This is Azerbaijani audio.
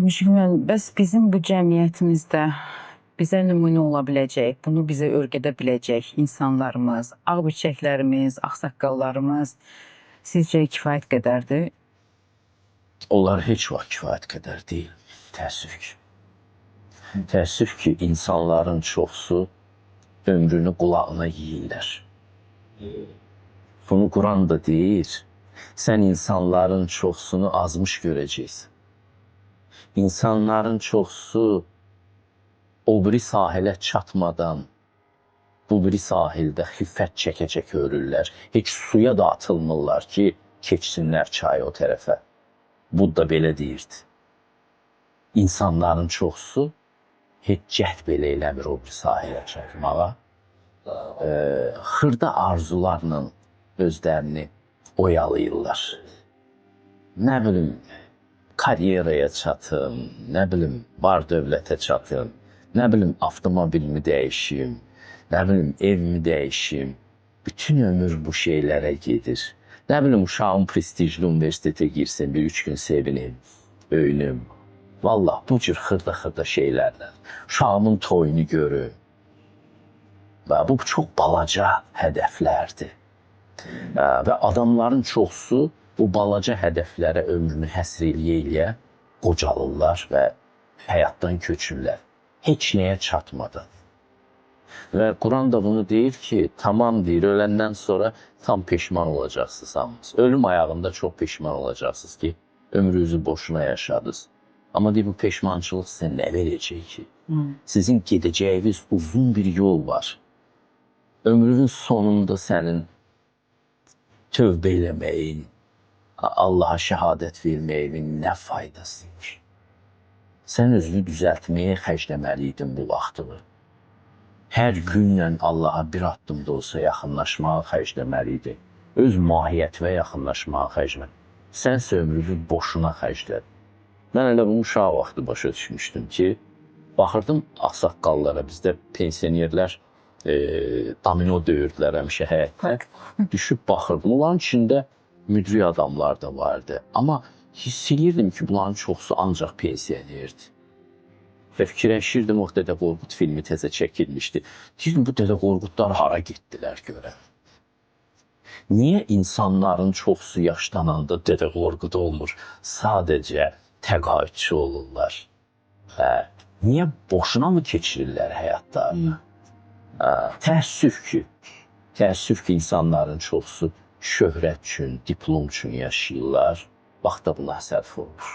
Müşküman, bəs bizim bu cəmiyyətimizdə bizə nümunə ola biləcək, bunu bizə öyrədə biləcək insanlarımız, ağbirçəklərimiz, ağsaqqallarımız sizcə kifayət qədərdir? Onlar heç vaxt kifayət qədər deyil, təəssüf ki. Təəssüf ki, insanların çoxsu ömrünü qulağına yeyirlər. Bunu Quran da deyir, sən insanların çoxsunu azmış görəcəksən. İnsanların çoxsu o biri sahilə çatmadan bu biri sahildə xiffət çəkə-çəkə ölürlər. Heç suya da atılmırlar ki, keçsinlər çayı o tərəfə. Budda belə deyirdi. İnsanların çoxsu heç cəhd belə eləmir o biri sahilə çatmağa. Xırda arzularla özlərini oyalayırlar. Nə bilim, karyeraya çatım, nə bilim, var dövlətə çatım, nə bilim, avtomobilimi dəyişim, nə bilim, evimi dəyişim. Bütün ömür bu şeylərə gedir. Nə bilim, uşağım prestijli universitetə girsin, bir 3 gün sevinim, öyünüm. Vallah, bu cür xırda-xırda şeylərlə. Uşağımın toyunu görüm. Və bu çox balaca hədəflərdir. Və adamların çoxsu bu balaca hədəflərə ömrünü həsr eləyə-eləyə qocalırlar və həyatdan köçürlər. Heç nəyə çatmadan. Və Quran da bunu deyir ki, tamam deyir, öləndən sonra tam peşman olacaqsınız hamınız. Ölüm ayağında çox peşman olacaqsınız ki, ömrünüzü boşuna yaşadınız. Amma deyir, bu peşmançılıq sizə nə verəcək ki? Sizin gedəcəyiniz uzun bir yol var. Ömrünün sonunda sənin tövbə eləməyin, Allaha şəhadət verməyin nə faydası var? Sən özünü düzəltməyə xərcləməliydin bu vaxtını. Hər günlə Allaha bir addım da olsa yaxınlaşmağa xərcləməliydin. Öz mahiyyətinə yaxınlaşmağa xərcləməliydin. Sənsə ömrünü boşuna xərclədin. Mən elə bunu uşaq vaxtı başa düşmüşdüm ki, baxırdım ağsaqqallara, bizdə pensionerlər domino döyürdülər həmişə həyətdə. Düşüb baxırdım, onların içində müdrik adamlar da vardı. Amma hiss edirdim ki, bunların çoxsu ancaq pensionerdir. Və fikirləşirdim, o Dədə Qorqud filmi təzə çəkilmişdi. Deyirdim, bu Dədə Qorqudlar hara getdilər görə? Niyə insanların çoxsu yaşlananda Dədə Qorqud olmur? Sadəcə təqaüdçü olurlar. Niyə boşuna mı keçirirlər həyatlarını? Təəssüf ki, insanların çoxsu şöhrət üçün, diplom üçün yaşayırlar. Vaxtda buna sərf olur.